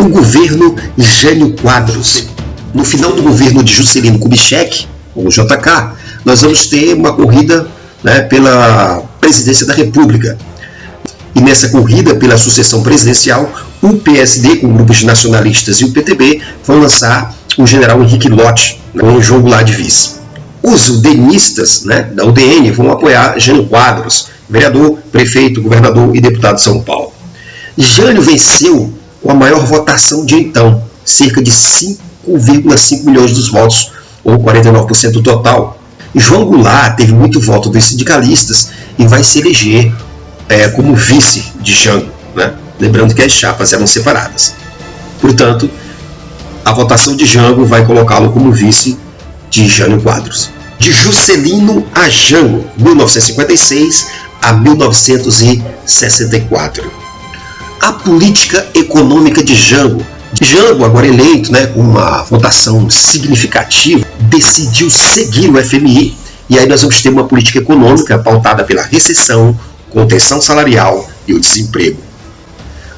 O governo Jânio Quadros. No final do governo de Juscelino Kubitschek, ou JK, nós vamos ter uma corrida, pela presidência da República. E nessa corrida pela sucessão presidencial, o PSD, com grupos nacionalistas, e o PTB vão lançar o general Henrique Lott, com o João Goulart de vice. Os udenistas, da UDN, vão apoiar Jânio Quadros, vereador, prefeito, governador e deputado de São Paulo. Jânio venceu com a maior votação de então, cerca de 5,5 milhões dos votos, ou 49% total. João Goulart teve muito voto dos sindicalistas e vai se eleger como vice de Jânio, lembrando que as chapas eram separadas. Portanto, a votação de Jânio vai colocá-lo como vice de Jânio Quadros. De Juscelino a Jânio, 1956 a 1964. A política econômica de Jânio. Jânio, agora eleito, com uma votação significativa, decidiu seguir o FMI, e aí nós vamos ter uma política econômica pautada pela recessão, contenção salarial e o desemprego.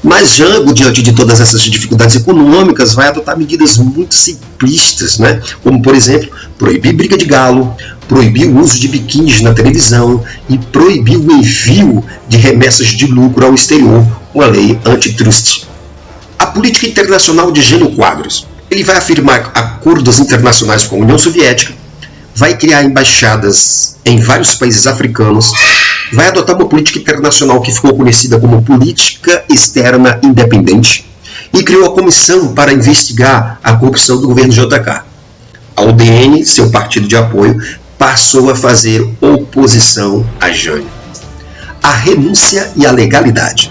Mas Jânio, diante de todas essas dificuldades econômicas, vai adotar medidas muito simplistas, como, por exemplo, proibir briga de galo, proibir o uso de biquínis na televisão e proibir o envio de remessas de lucro ao exterior com a lei antitrust. A política internacional de Jânio Quadros. Ele vai afirmar acordos internacionais com a União Soviética, vai criar embaixadas em vários países africanos, vai adotar uma política internacional que ficou conhecida como Política Externa Independente e criou a comissão para investigar a corrupção do governo JK. A UDN, seu partido de apoio, passou a fazer oposição a Jânio. A renúncia e a legalidade.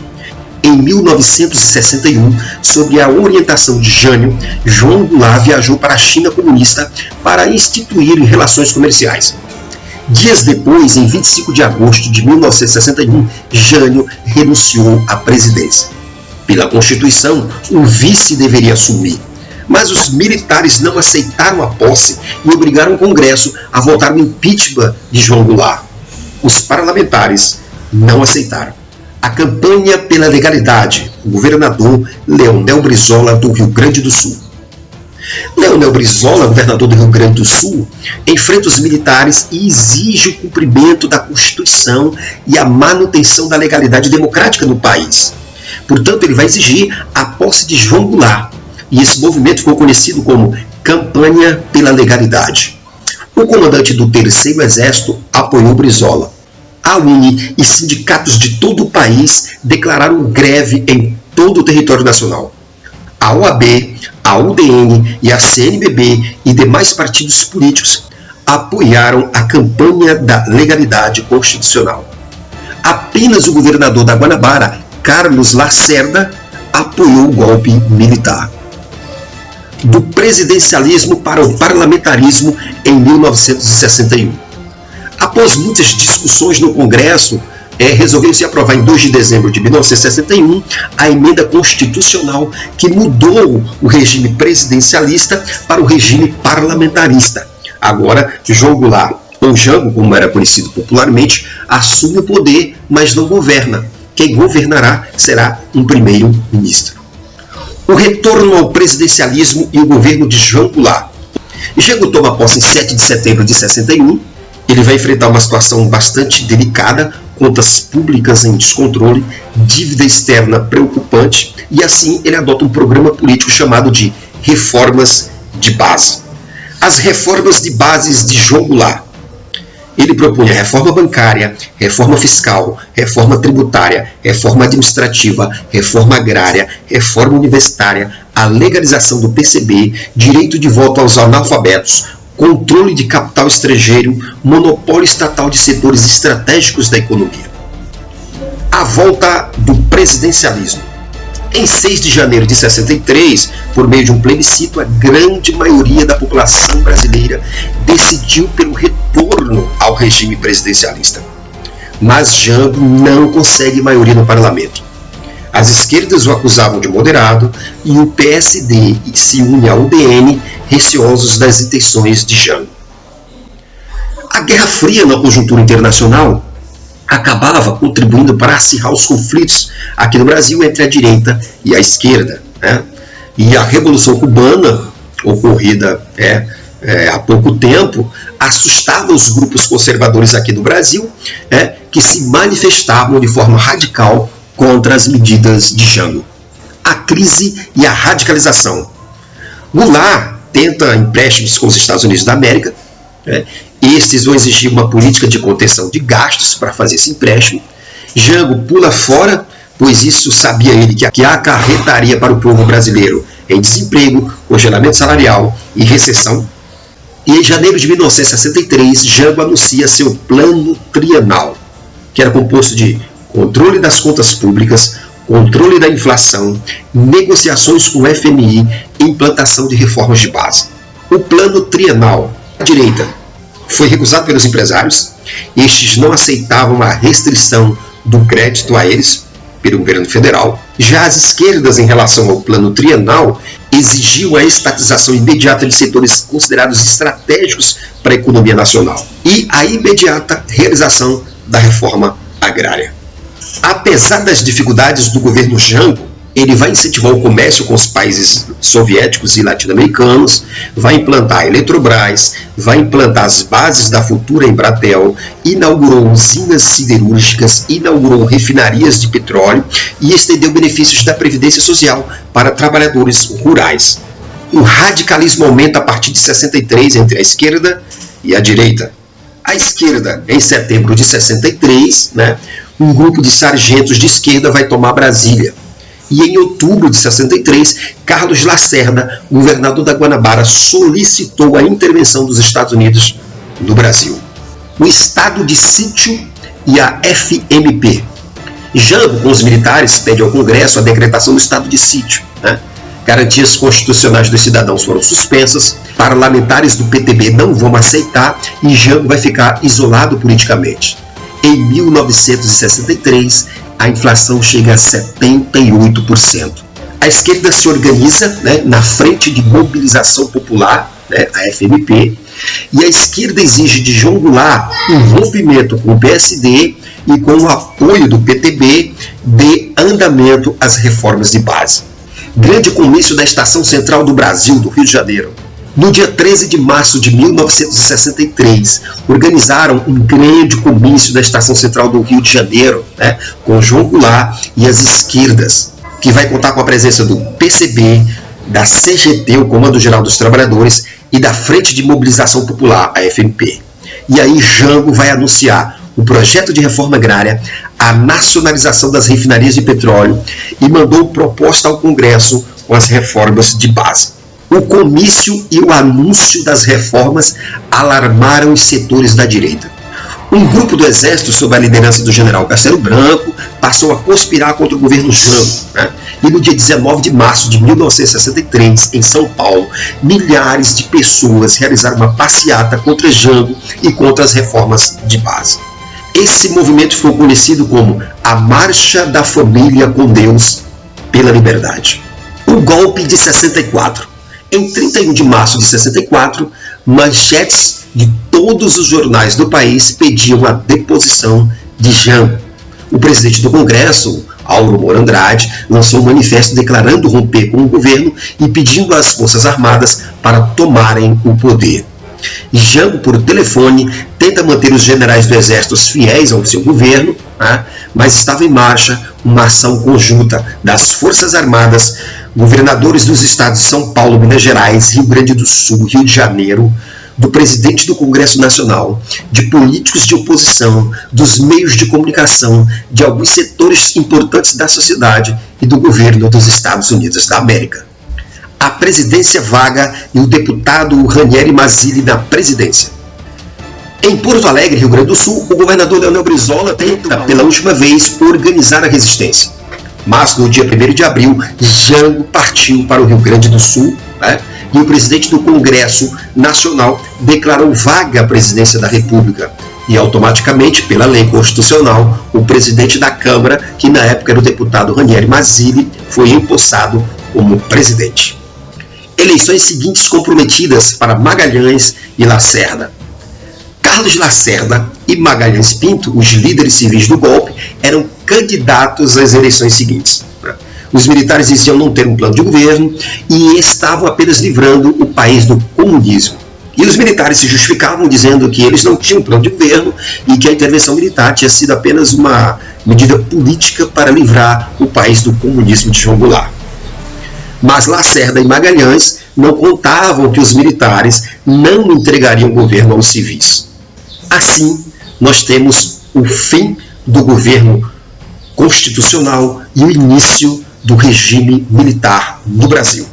Em 1961, sob a orientação de Jânio, João Goulart viajou para a China comunista para instituir relações comerciais. Dias depois, em 25 de agosto de 1961, Jânio renunciou à presidência. Pela Constituição, o vice deveria assumir, mas os militares não aceitaram a posse e obrigaram o Congresso a votar no impeachment de João Goulart. Os parlamentares não aceitaram. A campanha pela legalidade, o governador Leonel Brizola, do Rio Grande do Sul. Leonel Brizola, governador do Rio Grande do Sul, enfrenta os militares e exige o cumprimento da Constituição e a manutenção da legalidade democrática no país. Portanto, ele vai exigir a posse de João Goulart, e esse movimento ficou conhecido como Campanha pela Legalidade. O comandante do Terceiro Exército apoiou Brizola. A UNE e sindicatos de todo o país declararam greve em todo o território nacional. A OAB, a UDN e a CNBB e demais partidos políticos apoiaram a campanha da legalidade constitucional. Apenas o governador da Guanabara, Carlos Lacerda, apoiou o golpe militar. Do presidencialismo para o parlamentarismo em 1961. Após muitas discussões no Congresso, resolveu-se aprovar em 2 de dezembro de 1961 a emenda constitucional que mudou o regime presidencialista para o regime parlamentarista. Agora, João Goulart, ou Jango, como era conhecido popularmente, assume o poder, mas não governa. Quem governará será um primeiro-ministro. O retorno ao presidencialismo e o governo de João Goulart. Jango toma posse em 7 de setembro de 61. Ele vai enfrentar uma situação bastante delicada, contas públicas em descontrole, dívida externa preocupante, e assim ele adota um programa político chamado de reformas de base. As reformas de bases de João Goulart. Ele propunha reforma bancária, reforma fiscal, reforma tributária, reforma administrativa, reforma agrária, reforma universitária, a legalização do PCB, direito de voto aos analfabetos, controle de capital estrangeiro, monopólio estatal de setores estratégicos da economia. A volta do presidencialismo. Em 6 de janeiro de 63, por meio de um plebiscito, a grande maioria da população brasileira decidiu pelo retorno ao regime presidencialista. Mas Jango não consegue maioria no parlamento. As esquerdas o acusavam de moderado e o PSD se une à UDN, receosos das intenções de Jango. A Guerra Fria na conjuntura internacional acabava contribuindo para acirrar os conflitos aqui no Brasil entre a direita e a esquerda. E a Revolução Cubana, ocorrida há pouco tempo, assustava os grupos conservadores aqui no Brasil, que se manifestavam de forma radical contra as medidas de Jango. A crise e a radicalização. Goulart tenta empréstimos com os Estados Unidos da América. Estes vão exigir uma política de contenção de gastos para fazer esse empréstimo. Jango pula fora, pois isso sabia ele que acarretaria para o povo brasileiro em desemprego, congelamento salarial e recessão. E em janeiro de 1963, Jango anuncia seu plano trienal, que era composto de controle das contas públicas, controle da inflação, negociações com o FMI e implantação de reformas de base. O plano trienal, à direita, foi recusado pelos empresários. Estes não aceitavam a restrição do crédito a eles, pelo governo federal. Já as esquerdas, em relação ao plano trienal, exigiam a estatização imediata de setores considerados estratégicos para a economia nacional e a imediata realização da reforma agrária. Apesar das dificuldades do governo Jango, ele vai incentivar o comércio com os países soviéticos e latino-americanos, vai implantar a Eletrobras, vai implantar as bases da futura Embratel, inaugurou usinas siderúrgicas, inaugurou refinarias de petróleo e estendeu benefícios da Previdência Social para trabalhadores rurais. O radicalismo aumenta a partir de 63 entre a esquerda e a direita. A esquerda, em setembro de 63, um grupo de sargentos de esquerda vai tomar Brasília. E em outubro de 63, Carlos Lacerda, governador da Guanabara, solicitou a intervenção dos Estados Unidos no Brasil. O estado de sítio e a FMP. Jango, com os militares, pede ao Congresso a decretação do estado de sítio. Garantias constitucionais dos cidadãos foram suspensas, parlamentares do PTB não vão aceitar e Jango vai ficar isolado politicamente. Em 1963, a inflação chega a 78%. A esquerda se organiza na Frente de Mobilização Popular, a FMP, e a esquerda exige de João Goulart um rompimento com o PSD e com o apoio do PTB de andamento às reformas de base. Grande comício da Estação Central do Brasil, do Rio de Janeiro. No dia 13 de março de 1963, organizaram um grande comício da Estação Central do Rio de Janeiro, com João Goulart e as esquerdas, que vai contar com a presença do PCB, da CGT, o Comando Geral dos Trabalhadores, e da Frente de Mobilização Popular, a FMP. E aí Jango vai anunciar o projeto de reforma agrária, a nacionalização das refinarias de petróleo e mandou proposta ao Congresso com as reformas de base. O comício e o anúncio das reformas alarmaram os setores da direita. Um grupo do Exército, sob a liderança do general Castelo Branco, passou a conspirar contra o governo Jango. E no dia 19 de março de 1963, em São Paulo, milhares de pessoas realizaram uma passeata contra Jango e contra as reformas de base. Esse movimento foi conhecido como a Marcha da Família com Deus pela Liberdade. O golpe de 64. Em 31 de março de 64, manchetes de todos os jornais do país pediam a deposição de Jango. O presidente do Congresso, Auro Moura Andrade, lançou um manifesto declarando romper com o governo e pedindo às Forças Armadas para tomarem o poder. Jango, por telefone, tenta manter os generais do Exército fiéis ao seu governo, mas estava em marcha uma ação conjunta das Forças Armadas, governadores dos estados de São Paulo, Minas Gerais, Rio Grande do Sul, Rio de Janeiro, do presidente do Congresso Nacional, de políticos de oposição, dos meios de comunicação, de alguns setores importantes da sociedade e do governo dos Estados Unidos da América. A presidência vaga e o deputado Ranieri Mazzilli na presidência. Em Porto Alegre, Rio Grande do Sul, o governador Leonel Brizola tenta, pela última vez, organizar a resistência. Mas, no dia 1º de abril, Jango partiu para o Rio Grande do Sul, e o presidente do Congresso Nacional declarou vaga a presidência da República. E, automaticamente, pela lei constitucional, o presidente da Câmara, que na época era o deputado Ranieri Mazzilli, foi empossado como presidente. Eleições seguintes comprometidas para Magalhães e Lacerda. Carlos Lacerda e Magalhães Pinto, os líderes civis do golpe, eram candidatos às eleições seguintes. Os militares diziam não ter um plano de governo e estavam apenas livrando o país do comunismo. E os militares se justificavam dizendo que eles não tinham um plano de governo e que a intervenção militar tinha sido apenas uma medida política para livrar o país do comunismo de João Goulart. Mas Lacerda e Magalhães não contavam que os militares não entregariam o governo aos civis. Assim, nós temos o fim do governo constitucional e o início do regime militar no Brasil.